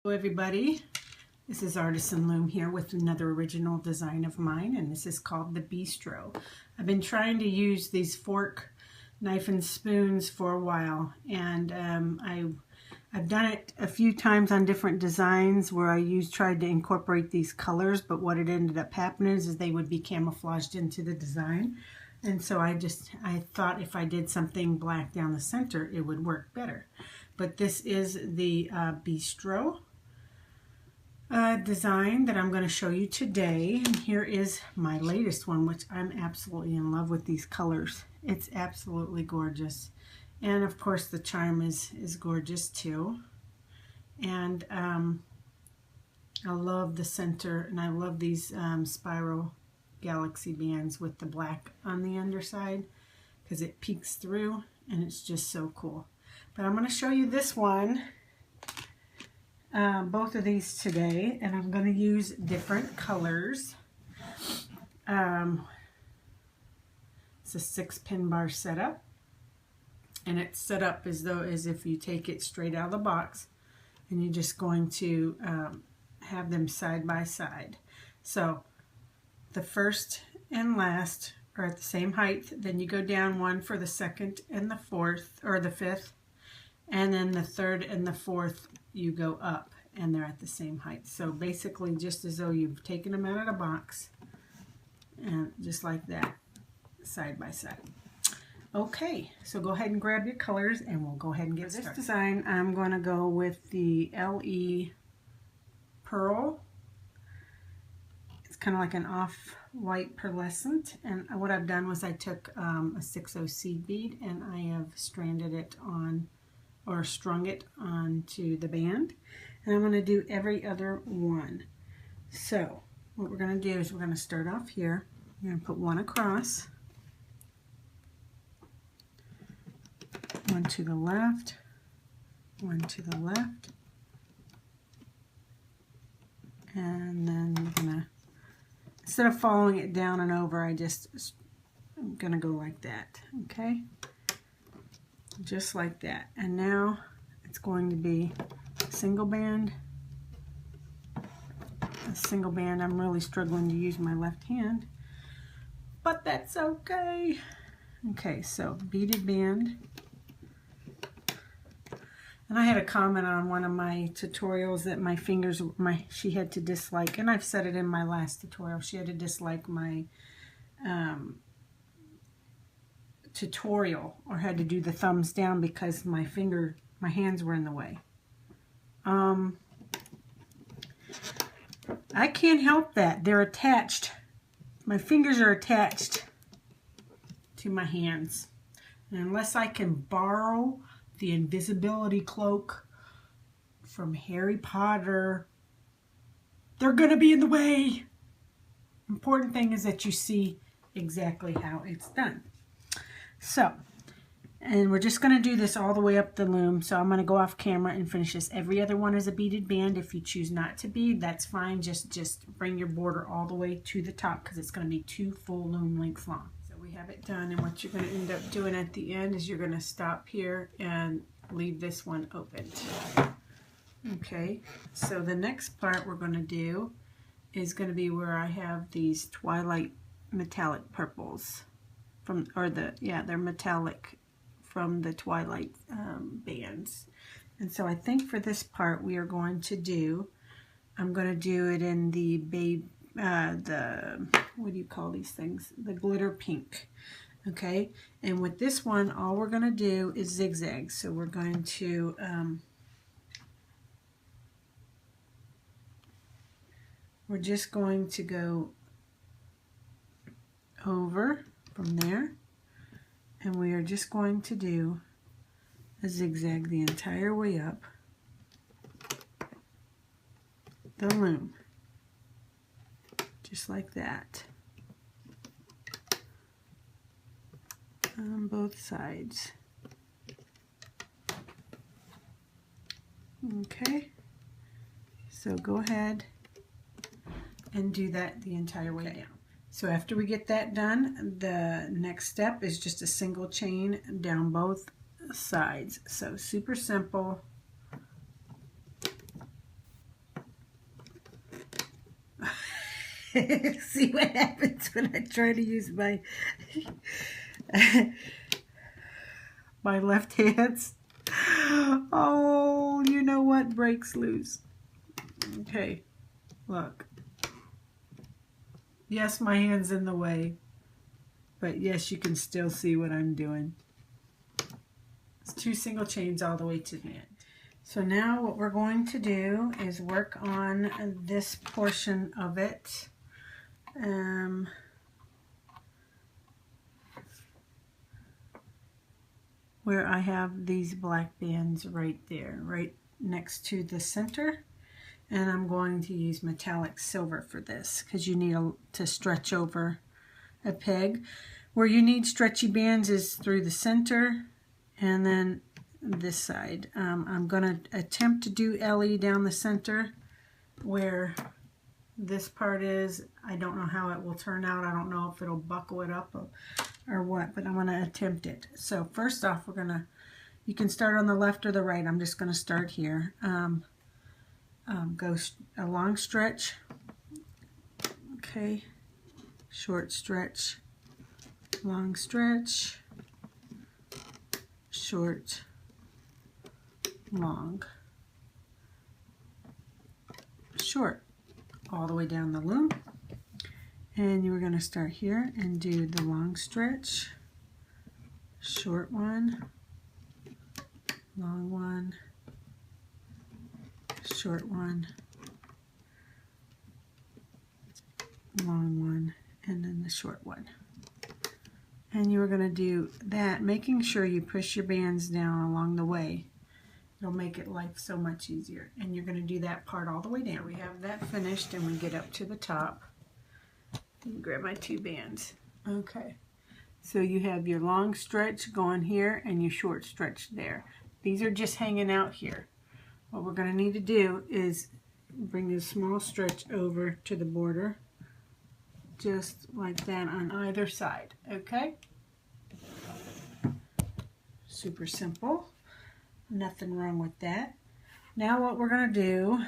Hello everybody, this is Artisan Loom here with another original design of mine, and this is called the Bistro. I've been trying to use these fork, knife, and spoons for a while, and I've done it a few times on different designs where I tried to incorporate these colors, but what it ended up happening is they would be camouflaged into the design. And so I thought if I did something black down the center, it would work better. But this is the Bistro design that I'm going to show you today. And here is my latest one, which I'm absolutely in love with these colors. It's absolutely gorgeous. And of course the charm is gorgeous too. And I love the center, and I love these spiral galaxy bands with the black on the underside because it peeks through and it's just so cool. But I'm going to show you this one, both of these today, and I'm going to use different colors. It's a 6-pin bar setup, and it's set up as if you take it straight out of the box, and you're just going to have them side by side. So the first and last are at the same height, then you go down one for the second and the fourth, or the fifth, and then the third and the fourth you go up, and they're at the same height. So basically just as though you've taken them out of the box, and just like that, side by side. Okay, so go ahead and grab your colors and we'll go ahead and get started. For this design, I'm going to go with the LE Pearl. It's kind of like an off-white pearlescent, and what I've done was I took a 6/0 seed bead and I have stranded it on, or strung it onto the band, and I'm going to do every other one. So what we're going to do is we're going to start off here. We're going to put one across, one to the left, one to the left, and then we're going to, instead of following it down and over, I'm going to go like that, okay? Just like that. And now it's going to be a single band, a single band. I'm really struggling to use my left hand, but that's okay. Okay, so beaded band. And I had a comment on one of my tutorials that my fingers, she had to dislike, and I've said it in my last tutorial, she had to dislike my tutorial, or had to do the thumbs down because my hands were in the way. I can't help that. They're attached. My fingers are attached to my hands. And unless I can borrow the invisibility cloak from Harry Potter, they're going to be in the way. Important thing is that you see exactly how it's done. So, and we're just going to do this all the way up the loom. So I'm going to go off camera and finish this. Every other one is a beaded band. If you choose not to bead, that's fine. Just bring your border all the way to the top because it's going to be 2 full loom lengths long. So we have it done, and what you're going to end up doing at the end is you're going to stop here and leave this one open. Okay, so the next part we're going to do is going to be where I have these twilight metallic purples. They're metallic from the twilight bands. And so I think for this part we are going to do, I'm going to do it in the what do you call these things? The glitter pink. Okay, and with this one all we're going to do is zigzag. So we're going to we're just going to go over from there, and we are just going to do a zigzag the entire way up the loom, just like that, on both sides. Okay, so go ahead and do that the entire way down. So after we get that done, the next step is just a single chain down both sides. So super simple. See what happens when I try to use my my left hands. Oh, you know what? Breaks loose. Okay, look. Yes, my hand's in the way, but yes, you can still see what I'm doing. It's 2 single chains all the way to the end. So now what we're going to do is work on this portion of it. Where I have these black bands right there, right next to the center. And I'm going to use metallic silver for this because you need to stretch over a peg. Where you need stretchy bands is through the center and then this side. I'm going to attempt to do LE down the center where this part is. I don't know how it will turn out. I don't know if it'll buckle it up or what, but I'm going to attempt it. So first off, you can start on the left or the right. I'm just going to start here. Go a long stretch, okay, short stretch, long stretch, short, long, short, all the way down the loom. And you were going to start here and do the long stretch, short one, long one, short one, long one, and then the short one. And you are going to do that, making sure you push your bands down along the way. It'll make it life so much easier. And you're going to do that part all the way down. We have that finished and we get up to the top. Grab my 2 bands. Okay. So you have your long stretch going here and your short stretch there. These are just hanging out here. What we're going to need to do is bring this small stretch over to the border, just like that on either side, okay? Super simple. Nothing wrong with that. Now what we're going to do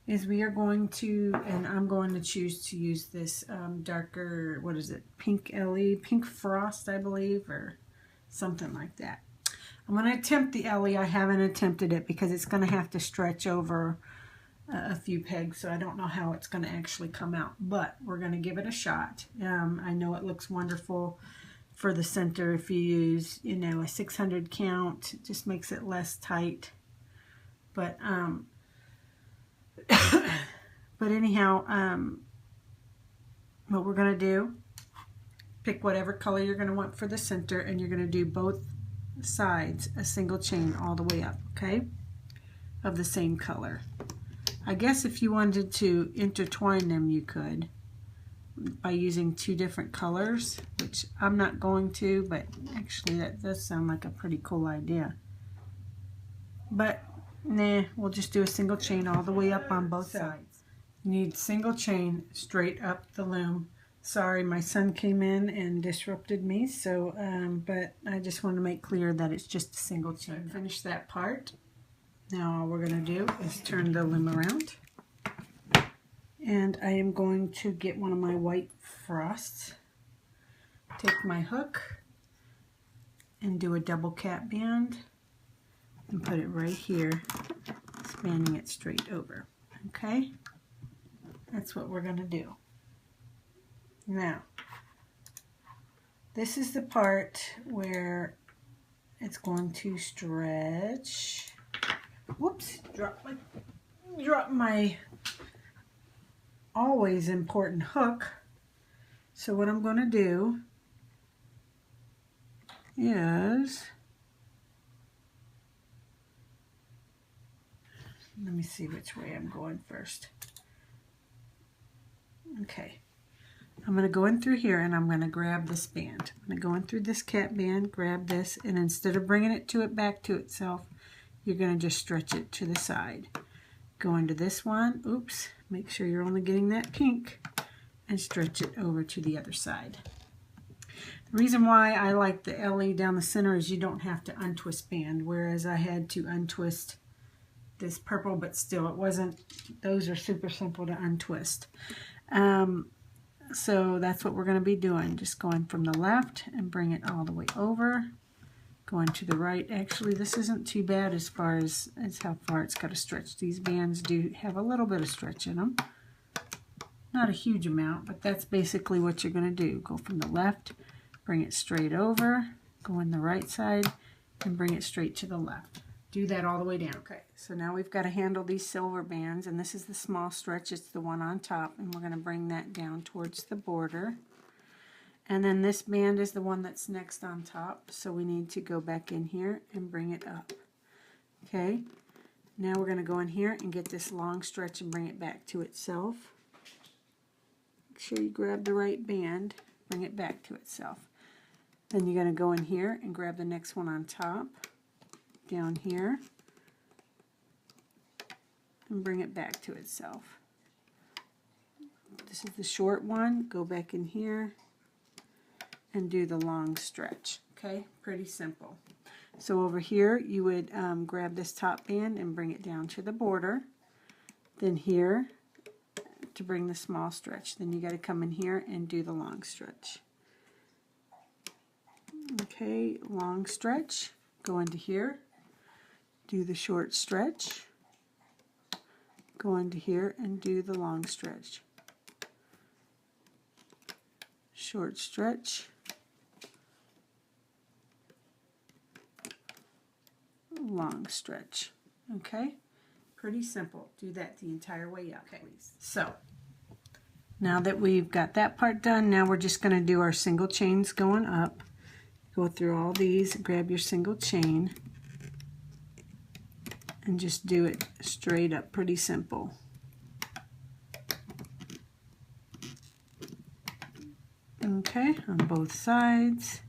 is we are going to, and I'm going to choose to use this darker, what is it, pink LE, pink frost, I believe, or something like that. I'm going to attempt the LE. I haven't attempted it because it's going to have to stretch over a few pegs, so I don't know how it's going to actually come out, but we're going to give it a shot. I know it looks wonderful for the center if you use, you know, a 600 count. It just makes it less tight. But but anyhow, what we're going to do, pick whatever color you're going to want for the center, and you're going to do both sides a single chain all the way up, okay, of the same color. I guess if you wanted to intertwine them, you could by using 2 different colors, which I'm not going to, but actually that does sound like a pretty cool idea. But nah, we'll just do a single chain all the way up on both sides. You need single chain straight up the loom. Sorry, my son came in and disrupted me, so but I just want to make clear that it's just a single chain. Finish that part. Now all we're going to do is turn the loom around, and I am going to get one of my white frosts, take my hook and do a double cap band and put it right here, spanning it straight over. Okay, that's what we're going to do. Now, this is the part where it's going to stretch. Whoops, drop my always important hook. So what I'm going to do is, let me see which way I'm going first. Okay. I'm going to go in through here and I'm going to grab this band. I'm going to go in through this cap band, grab this, and instead of bringing it back to itself, you're going to just stretch it to the side. Go into this one, oops, make sure you're only getting that pink, and stretch it over to the other side. The reason why I like the LE down the center is you don't have to untwist band, whereas I had to untwist this purple, but still it wasn't, those are super simple to untwist. So that's what we're going to be doing, just going from the left and bring it all the way over, going to the right. Actually, this isn't too bad as far as how far it's got to stretch. These bands do have a little bit of stretch in them. Not a huge amount, but that's basically what you're going to do. Go from the left, bring it straight over, go in the right side, and bring it straight to the left. Do that all the way down. Okay, so now we've got to handle these silver bands, and this is the small stretch. It's the one on top, and we're going to bring that down towards the border. And then this band is the one that's next on top, so we need to go back in here and bring it up. Okay, now we're going to go in here and get this long stretch and bring it back to itself. Make sure you grab the right band, bring it back to itself. Then you're going to go in here and grab the next one on top, down here, and bring it back to itself. This is the short one. Go back in here and do the long stretch. Okay, pretty simple. So over here you would grab this top band and bring it down to the border. Then here to bring the small stretch. Then you got to come in here and do the long stretch. Okay, long stretch. Go into here. Do the short stretch, go into here and do the long stretch. Short stretch, long stretch. Okay, pretty simple. Do that the entire way up. Okay, so now that we've got that part done, now we're just going to do our single chains going up. Go through all these, grab your single chain, and just do it straight up, pretty simple. Okay, on both sides.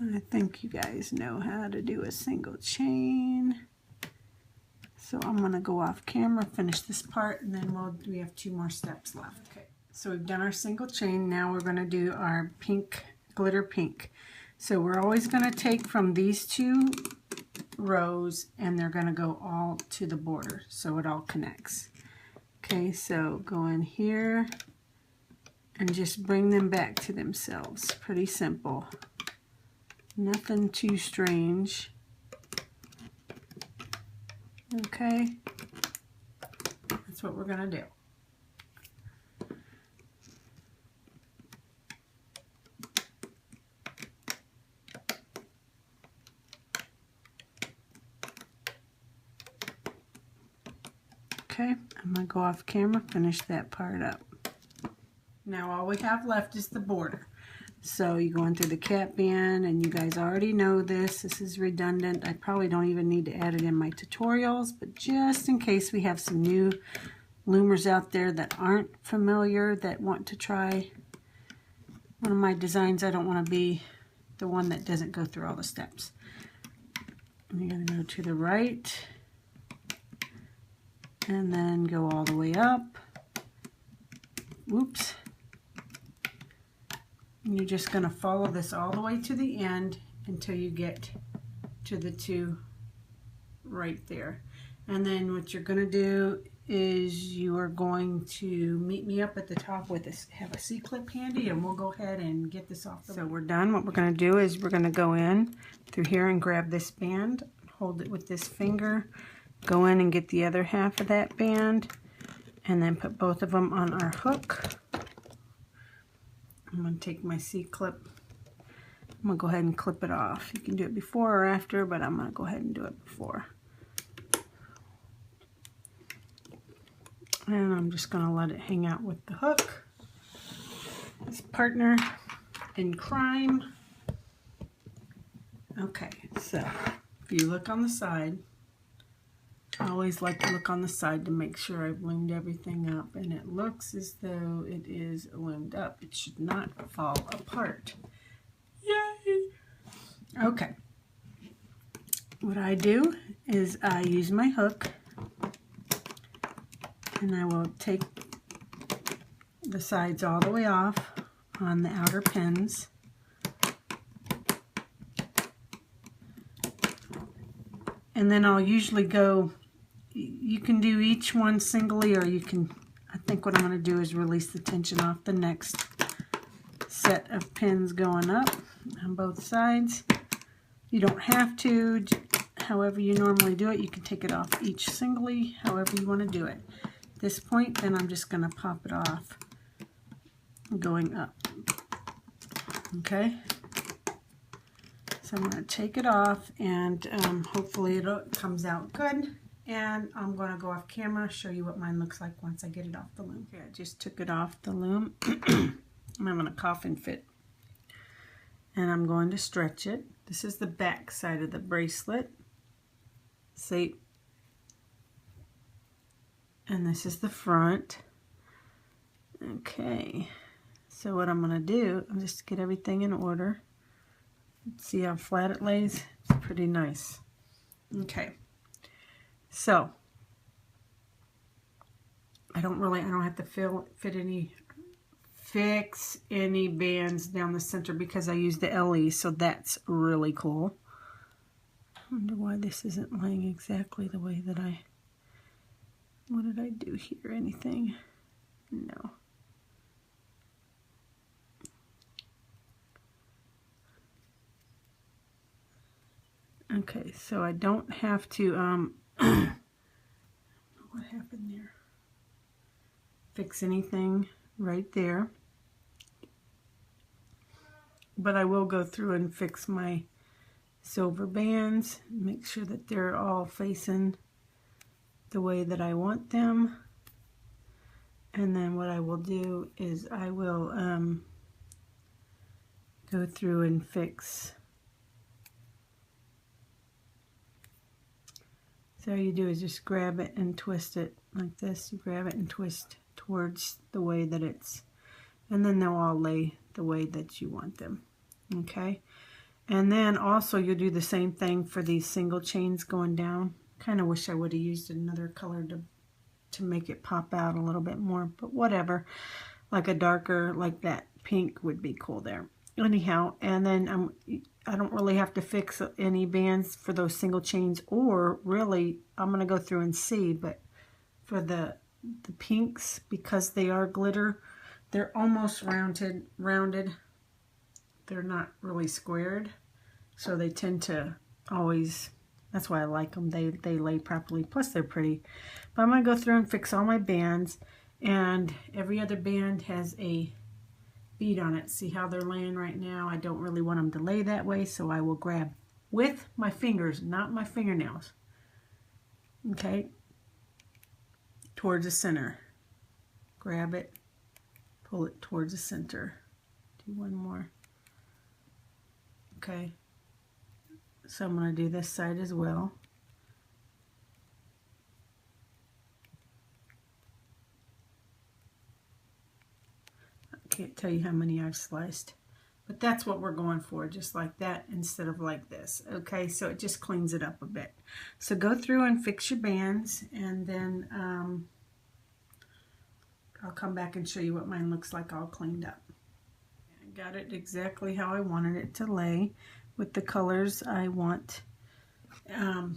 I think you guys know how to do a single chain. So I'm going to go off camera, finish this part, and then we have 2 more steps left. Okay. So we've done our single chain. Now we're going to do our pink, glitter pink. So we're always going to take from these 2 rows and they're going to go all to the border so it all connects. Okay, so go in here and just bring them back to themselves. Pretty simple. Nothing too strange. Okay, that's what we're going to do. Okay, I'm going to go off camera, finish that part up. Now all we have left is the border. So you go in through the cap band, and you guys already know this. This is redundant. I probably don't even need to add it in my tutorials, but just in case we have some new loomers out there that aren't familiar, that want to try one of my designs, I don't want to be the one that doesn't go through all the steps. And you're going to go to the right, and then go all the way up. Whoops. And you're just going to follow this all the way to the end until you get to the 2 right there. And then what you're going to do is you are going to meet me up at the top with this, have a C-clip handy, and we'll go ahead and get this off. So we're done. What we're going to do is we're going to go in through here and grab this band, hold it with this finger, go in and get the other half of that band, and then put both of them on our hook. I'm going to take my C-clip. I'm going to go ahead and clip it off. You can do it before or after, but I'm going to go ahead and do it before. And I'm just going to let it hang out with the hook. This partner in crime. Okay, so if you look on the side, I always like to look on the side to make sure I've loomed everything up, and it looks as though it is loomed up. It should not fall apart. Yay! Okay. What I do is I use my hook, and I will take the sides all the way off on the outer pins. And then I'll usually go, you can do each one singly, or you can, I think what I'm going to do is release the tension off the next set of pins going up on both sides. You don't have to, however you normally do it. You can take it off each singly, however you want to do it. At this point, then I'm just going to pop it off going up. Okay? So I'm going to take it off, and hopefully it comes out good. And I'm going to go off camera, show you what mine looks like once I get it off the loom. Okay, I just took it off the loom. I'm having a coffin fit. And I'm going to stretch it. This is the back side of the bracelet. See? And this is the front. Okay. So what I'm going to do, I'm just get everything in order. See how flat it lays? It's pretty nice. Okay. So I don't have to fix any bands down the center because I use the LE, so that's really cool. I wonder why this isn't laying exactly the way that what did I do here? Anything? No. Okay, so I don't have to, what happened there? Fix anything right there. But I will go through and fix my silver bands, make sure that they're all facing the way that I want them. And then what I will do is I will go through and fix. So all you do is just grab it and twist it like this. You grab it and twist towards the way that it's, and then they'll all lay the way that you want them. Okay, and then also you'll do the same thing for these single chains going down. Kind of wish I would have used another color to make it pop out a little bit more, but whatever. Like a darker, like that pink would be cool there. Anyhow, and then I don't really have to fix any bands for those single chains, or really I'm going to go through and see, but for the pinks, because they are glitter, they're almost rounded. They're not really squared, so they tend to always, that's why I like them. They lay properly, plus they're pretty. But I'm going to go through and fix all my bands, and every other band has a bead on it. See how they're laying right now? I don't really want them to lay that way, so I will grab with my fingers, not my fingernails. Okay, towards the center. Grab it, pull it towards the center. Do one more. Okay, so I'm going to do this side as well. Can't tell you how many I've sliced, but that's what we're going for, just like that instead of like this. Okay, so it just cleans it up a bit. So go through and fix your bands, and then I'll come back and show you what mine looks like all cleaned up. I got it exactly how I wanted it to lay with the colors I want. A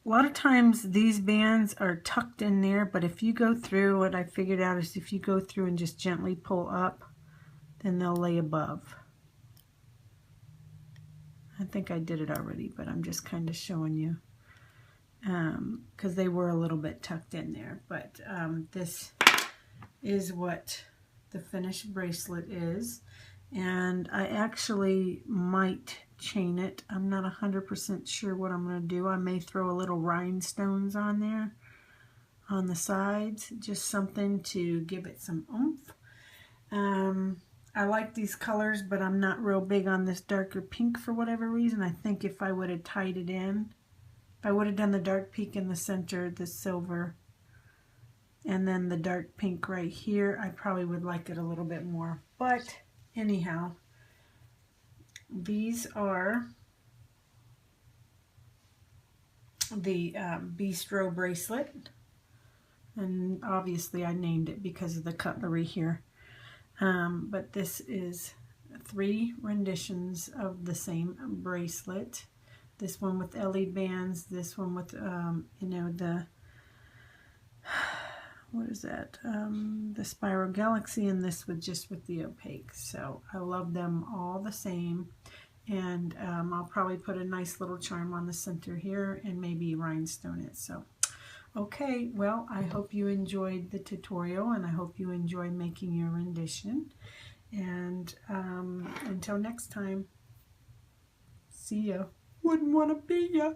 lot of times these bands are tucked in there, but if you go through, what I figured out is if you go through and just gently pull up, then they'll lay above. I think I did it already, but I'm just kind of showing you because they were a little bit tucked in there. But this is what the finished bracelet is, and I actually might chain it. I'm not 100% sure what I'm going to do. I may throw a little rhinestones on there on the sides, just something to give it some oomph. I like these colors, but I'm not real big on this darker pink for whatever reason. I think if I would have tied it in, if I would have done the dark pink in the center, the silver, and then the dark pink right here, I probably would like it a little bit more. But anyhow, these are the Bistro bracelet, and obviously I named it because of the cutlery here. But this is 3 renditions of the same bracelet. This one with LED bands, this one with, you know, the, what is that, the Spiral Galaxy, and this with just with the opaque. So I love them all the same. And I'll probably put a nice little charm on the center here and maybe rhinestone it. So, okay, well, I hope you enjoyed the tutorial, and I hope you enjoy making your rendition. And until next time, see ya. Wouldn't want to be ya.